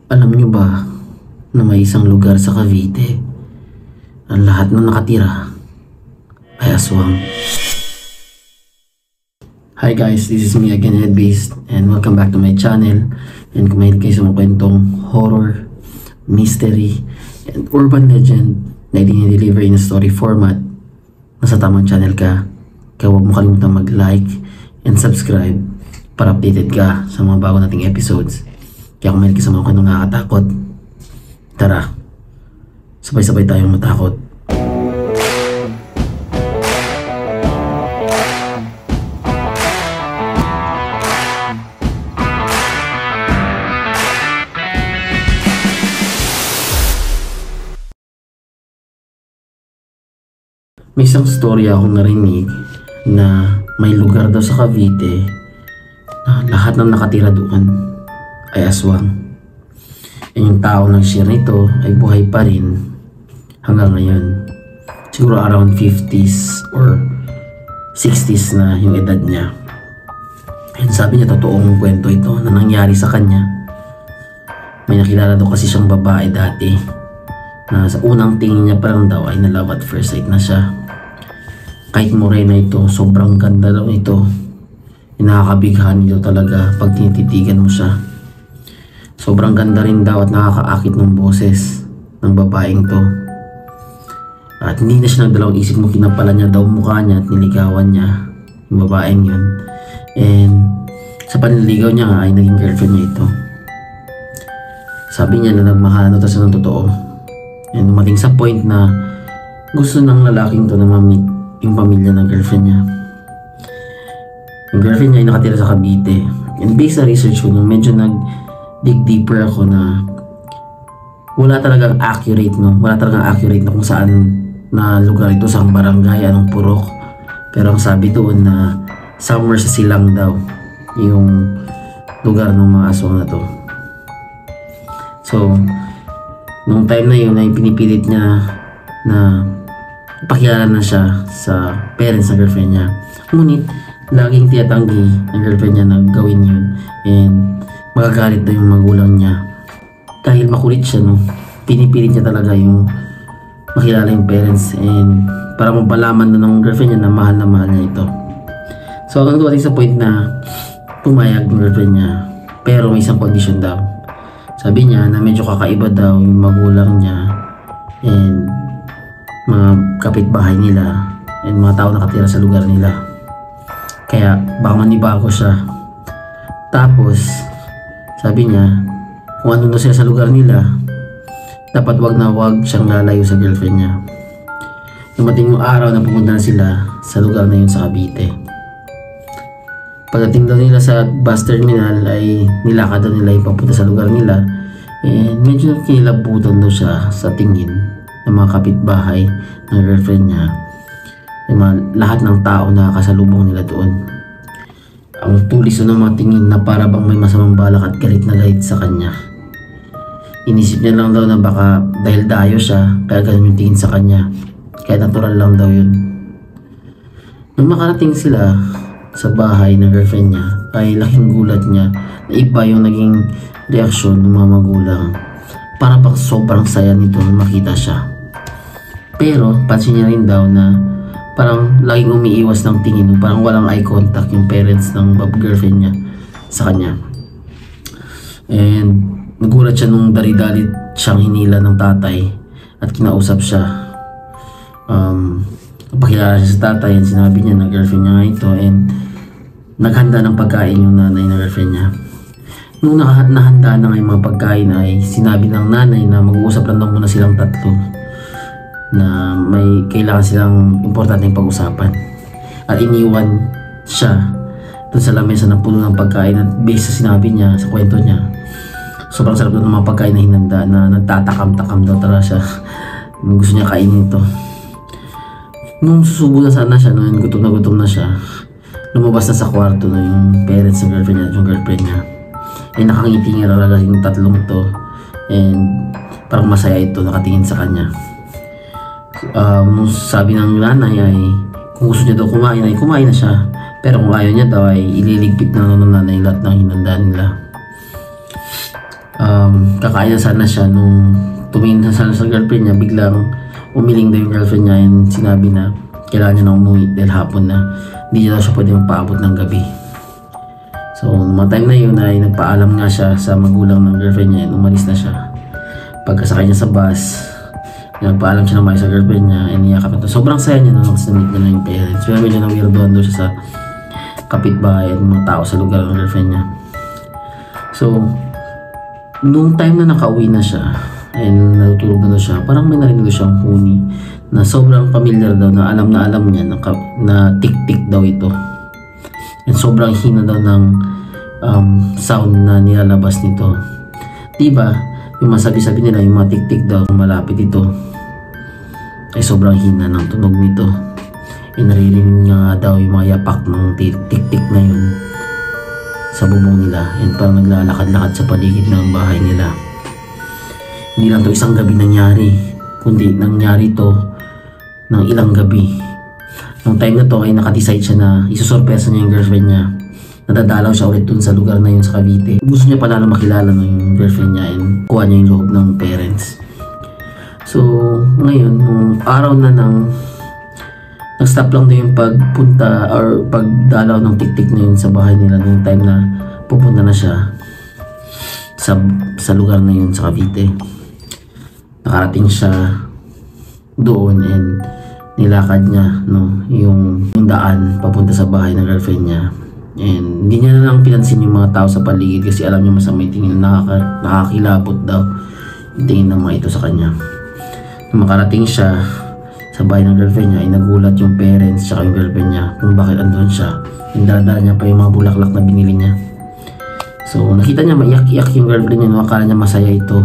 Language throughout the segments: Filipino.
Alam nyo ba na may isang lugar sa Cavite ang lahat ng nakatira ay aswang? Hi guys, this is me again, Headbeast, and welcome back to my channel. And kung mahilig kayo sa mga kwentong horror, mystery, and urban legend na i-deliver in a story format, nasa tamang channel ka. Kaya huwag mo kalimutan mag-like and subscribe para updated ka sa mga bago nating episodes. Kaya kung mahilig ka sa mga kwentong nakakatakot, tara, sabay-sabay tayong matakot. May isang storya akong narinig na may lugar daw sa Cavite na lahat ng nakatira doon ay aswang. And yung tao nag-share nito ay buhay pa rin hanggang ngayon. Siguro around 50s or 60s na yung edad niya. And sabi niya totoong kwento ito na nangyari sa kanya. May nakilala daw kasi siyang babae dati na sa unang tingin niya parang daw ay na love at first sight na siya. Kahit morena ito, sobrang ganda daw ito. Nakakabighan nito talaga pag tinititigan mo siya. Sobrang ganda rin daw at nakakaakit ng boses ng babaeng to. At hindi na siya nagdalawang isip mo, kinapala niya daw mukha niya at niligawan niya yung babaeng yun. And sa panliligaw niya nga ay naging girlfriend niya ito. Sabi niya na nagmahalan daw siya ng totoo. And dumating sa point na gusto ng lalaking to na ma-meet yung pamilya ng girlfriend niya. Yung girlfriend niya ay nakatira sa Cavite. And based sa research ko, nung medyo dig deeper ako na wala talagang accurate na kung saan na lugar ito, sa barangay, anong purok. Pero ang sabi doon na somewhere sa Silang daw yung lugar ng mga aswang na to. So nung time na yun ay pinipilit niya na pakilala na siya sa parents ng girlfriend niya. Ngunit laging tiyatanggi ng girlfriend niya na gawin yun, and magagalit daw yung magulang niya. Dahil makulit siya, no? Pinipilit niya talaga yung makilala yung parents, and para mapalaman na ng girlfriend niya na mahal niya ito. So hanggang dumating sa point na pumayag ng girlfriend niya, pero may isang condition daw. Sabi niya na medyo kakaiba daw yung magulang niya and mga kapitbahay nila and mga tao nakatira sa lugar nila. Kaya baka manibago siya. Tapos sabi niya, kung ano na siya sa lugar nila, dapat wag siyang lalayo sa girlfriend niya. Dumating yung araw na pumunta na sila sa lugar na yun sa Cavite. Pagdating daw nila sa bus terminal ay nilakad daw nila yung papunta sa lugar nila. And medyo kinilabutan daw siya sa tingin ng mga kapitbahay ng girlfriend niya. Lahat ng tao na kasalubong nila doon. Ang tulis ng mga tingin na para bang may masamang balak at galit na galit sa kanya. Inisip niya lang daw na baka dahil dayo siya kaya ganun yung tingin sa kanya. Kaya natural lang daw yun. Nung makarating sila sa bahay ng girlfriend niya ay laking gulat niya na iba yung naging reaksyon ng mga magulang. Para bang sobrang saya nito nung makita siya. Pero pansin niya rin daw na parang laging umiiwas ng tingin, parang walang eye contact yung parents ng girlfriend niya sa kanya. And nagulat siya nung dali-dali siyang hinila ng tatay at kinausap siya. Napakilala siya sa tatay and sinabi niya na girlfriend niya nga ito, and naghanda ng pagkain yung nanay na girlfriend niya. Nung nahanda na nga yung mga pagkain ay sinabi ng nanay na mag-uusap lang daw muna silang tatlo, na may kailangan silang importanteng pag-usapan. At iniwan siya doon sa lamesa na puno ng pagkain, at based sa sinabi niya, sa kwento niya, sobrang sarap doon ng mga pagkain na hinanda na nagtatakam-takam daw talaga siya. Gusto niya kainin ito. Nung susubo na sana siya, nung gutom na siya, lumabas na sa kwarto na yung parents ng girlfriend niya at yung girlfriend niya. Ay nakangiti nga talaga yung tatlong to, and parang masaya ito nakatingin sa kanya. Sabi ng nanay ay kung gusto niya daw kumain ay kumain na siya, pero kung ayaw niya daw ay ililigpit na ng nanay lahat ng hinanda nila. Kakain na sana siya nung tumingin na sana sa girlfriend niya, biglang umiling daw yung girlfriend niya and sinabi na kailangan niya na umuwi dahil hapon na, hindi daw siya pwede magpaabot ng gabi. So mga time na yun ay nagpaalam nga siya sa magulang ng girlfriend niya and umalis na siya. Pagkasakay niya sa bus, nagpaalam siya naman sa girlfriend niya and niyakap na to. Sobrang saya niya nung sinamit niya na yung parents. Pero medyo na-weirdoan daw siya sa kapitbahay at mga tao sa lugar ng girlfriend niya. So nung time na nakauwi na siya and natutulog na daw siya, parang may narinig daw siyang huni na sobrang familiar daw, na alam niya na tik-tik daw ito. And sobrang hina daw ng sound na nilalabas nito. Diba, yung masabi-sabi nila, yung mga tik-tik daw malapit ito ay sobrang hina ng tunog nito. E naririnig nga daw yung mga yapak ng tik-tik na yun sa bubong nila. And parang naglalakad-lakad sa paligid ng bahay nila. Hindi lang to isang gabi nangyari, kundi nangyari to ng ilang gabi. Nung time na to ay nakadecide siya na isusurpresa niya yung girlfriend niya. Nadadalaw siya ulit dun sa lugar na yun sa Cavite. Gusto niya pala na makilala yung girlfriend niya and kuha niya yung loob ng parents. So ngayon, nung araw na nang nag-stop lang daw yung pagpunta or pagdalaw ng tik-tik na yun sa bahay nila, nung time na pupunta na siya sa lugar na yun sa Cavite. Nakarating siya doon and nilakad niya yung daan papunta sa bahay ng girlfriend niya. And hindi niya na lang pinansin yung mga tao sa paligid kasi alam niya masama yung tingin, nakakilabot daw yung tingin ng mga ito sa kanya. Nung makarating siya sa bahay ng girlfriend niya ay nagulat yung parents tsaka yung girlfriend niya kung bakit andun siya. Yung dala niya pa yung mga bulaklak na binili niya. So nakita niya maiyak-iyak yung girlfriend niya, akala niya masaya ito.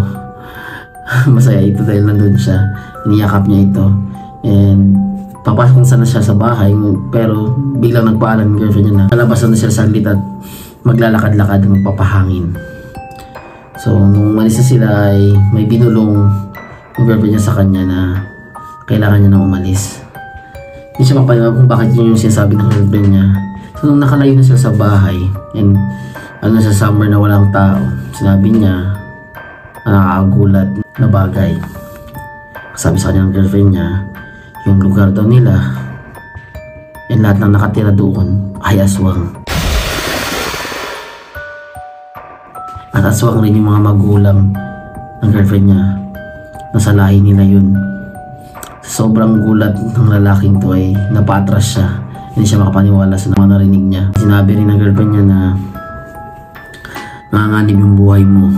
Masaya ito dahil nandun siya, iniyakap niya ito. And papasok na sana siya sa bahay, pero biglang nagpaalam yung girlfriend niya na nalabasan na siya saglit at maglalakad-lakad at magpapahangin. So nung umalis na sila ay may binulong yung girlfriend niya sa kanya na kailangan niya na umalis. Hindi siya mapaniwala kung bakit yun yung sinasabi ng girlfriend niya. So nung nakalayo na sila sa bahay and sa summer na walang tao, sinabi niya na nakakagulat na bagay. Sabi sa kanya ng girlfriend niya, yung lugar daw nila and lahat ng nakatira doon ay aswang. At aswang rin yung mga magulang ng girlfriend niya. Nasa lahi nila yun. Sobrang gulat ng lalaking to ay napatras siya. Hindi siya makapaniwala sa mga narinig niya. Sinabi rin ng girlfriend niya na nanganganib yung buhay mo.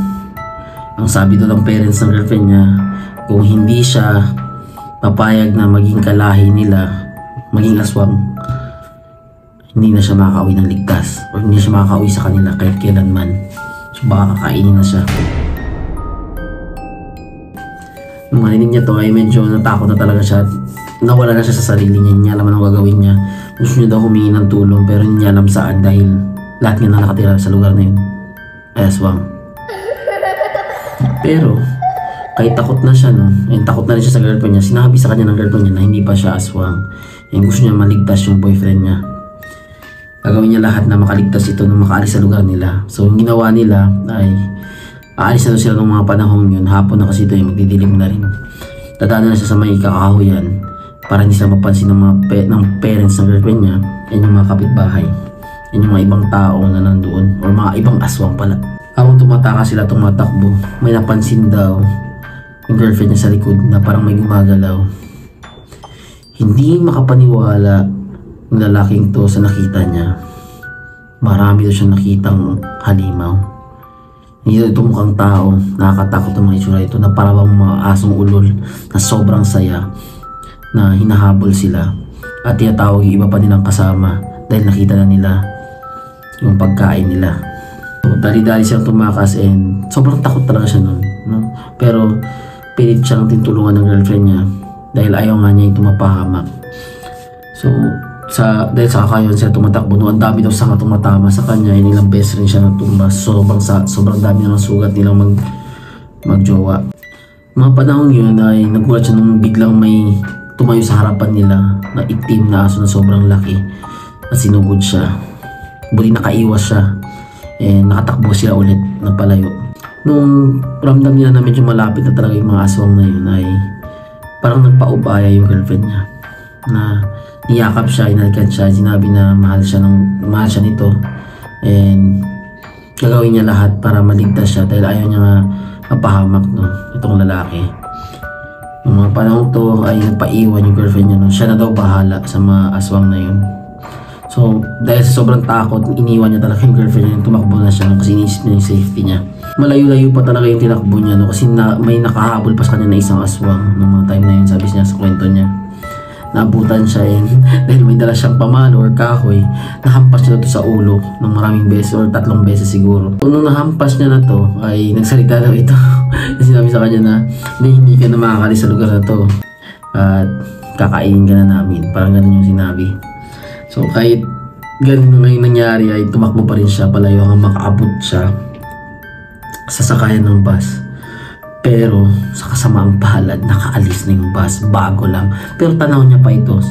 Ang sabi daw ng parents ng girlfriend niya, kung hindi siya papayag na maging kalahi nila, maging aswang, hindi na siya makakauwi ng ligtas o hindi siya makakauwi sa kanila kahit kailanman. So baka kakainin na siya. Nung marinig niya to ay medyo natakot na talaga siya. Nawala na siya sa sarili niya, hindi niya alam anong gagawin niya. Gusto niya daw humingi ng tulong pero hindi niya alam saan dahil lahat nga na nakatira sa lugar na yun ay aswang. Pero kahit takot na siya, and takot na rin siya sa girlfriend niya, sinabi sa kanya ng girlfriend niya na hindi pa siya aswang and gusto niya maligtas yung boyfriend niya. Gagawin niya lahat na makaligtas ito nung makaalis sa lugar nila. So yung ginawa nila ay aalis na sila ng mga panahon yun, hapon na kasi ito ay magdidilim na rin. Dadaanan na siya sa may kakahuyan para hindi sila mapansin ng ng parents ng girlfriend niya and yung mga kapitbahay and yung mga ibang tao na nandoon or mga ibang aswang pala. Habang tumataka sila tumatakbo, may napansin daw yung girlfriend niya sa likod na parang may gumagalaw. Hindi makapaniwala yung lalaking to sa nakita niya. Marami daw siyang nakitang halimaw. Hindi daw ito mukhang tao. Nakakatakot ang mga itsura ito na parang mga asong ulol na sobrang saya na hinahabol sila at tinatawag yung iba pa nilang kasama dahil nakita na nila yung pagkain nila. So, dali-dali siyang tumakas and sobrang takot talaga siya nun, no? Pero pilit siyang tinutulungan ng girlfriend niya dahil ayaw nga niya yung tumapahamak. So dahil sa kakayon siya tumatakbo, no, ang dami daw sanga tumatama sa kanya, ilang beses rin siya natumbas. Sobrang dami ng sugat nilang magjowa. Mga panahon yun ay nagulat siya nung biglang may tumayo sa harapan nila na itim na aso na sobrang laki at sinugod siya. Buti nakaiwas siya. Nakatakbo sila ulit na palayo. Nung ramdam niya na medyo malapit na talaga yung mga aswang na yun, ay parang nagpaubaya yung girlfriend niya, na niyakap siya, inalikan siya, sinabi na mahal siya nito, and gagawin niya lahat para maligtas siya dahil ayaw niya nga mapahamak itong lalaki. Nung mga panahon to ay nagpaiwan yung girlfriend niya, siya na daw bahala sa mga aswang na yun. So dahil sa sobrang takot, iniwan niya talaga yung girlfriend niya, tumakbo na siya kasi iniisip niya yung safety niya. Malayo-layo pa talaga yung tinakbo niya kasi may nakahabol pa sa kanya na isang aswang ng mga time na yun, sabi niya sa kwento niya. Naabutan siya dahil may dala siyang pamalo or kahoy, nahampas niya to sa ulo ng maraming beses or 3 beses siguro. Kung nung nahampas niya na to ay nagsalita daw ito. Sinabi sa kanya na hindi ka na makakalis sa lugar na to at kakainin ka na namin, parang ganun yung sinabi. So kahit ganun ngayon nangyari ay tumakbo pa rin siya palayo hanggang makaabot siya sa sakayan ng bus. Pero sa kasamaang palad, nakaalis na yung bus bago lang. Pero tanaw niya pa ito,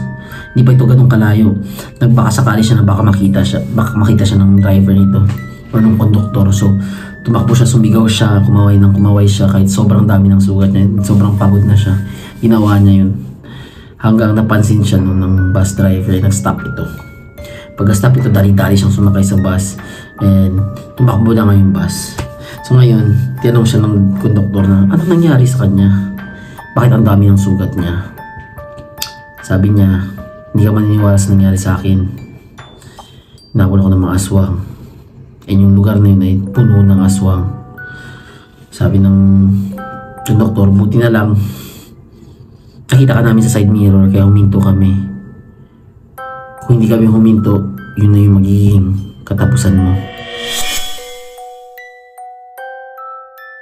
hindi pa ito ganun kalayo. Nagbaka sakali siya na baka makita siya ng driver nito or ng konduktor. So tumakbo siya, sumigaw siya, kumaway siya kahit sobrang dami ng sugat niya, sobrang pagod na siya. Ginawa niya yun hanggang napansin siya ng bus driver, nag-stop ito. Pag-stop ito, dali-dali siyang sumakay sa bus and tumakbo na nga yung bus. So ngayon, tinanong siya ng konduktor na anong nangyari sa kanya? Bakit ang dami ng sugat niya? Sabi niya, hindi ka maniniwala sa nangyari sa akin. Hinabol ako ng mga aswang. And yung lugar na yun ay puno ng aswang. Sabi ng konduktor, buti na lang nakita ka namin sa side mirror kaya huminto kami. Kung hindi kami huminto, yun na yung magiging katapusan mo.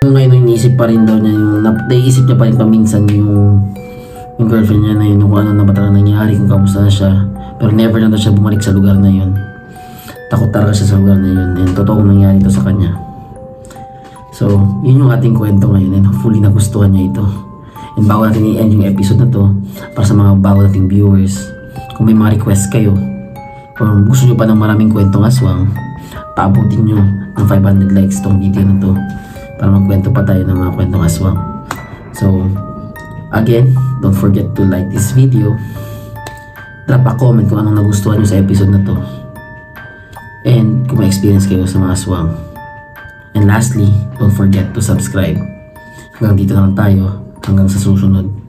Ngayon iniisip pa rin daw niya naiisip niya pa rin paminsan yung girlfriend niya na yun, kung ano na ba talaga nangyari, kung kamusta na siya. Pero never na daw siya bumalik sa lugar na yun. Takot talaga siya sa lugar na yun and totoong nangyari ito sa kanya. So yun yung ating kwento ngayon and hopefully nagustuhan niya ito. And bago natin i-end yung episode na to, para sa mga bago nating viewers, kung may mga request kayo or gusto nyo pa ng maraming kwentong aswang, paabutin nyo ng 500 likes tong video na to para magkwento pa tayo ng mga kwentong aswang. So again, don't forget to like this video, drop a comment kung anong nagustuhan nyo sa episode na to, and kung may experience kayo sa mga aswang. And lastly, don't forget to subscribe. Hanggang dito na lang tayo, hanggang sa susunod.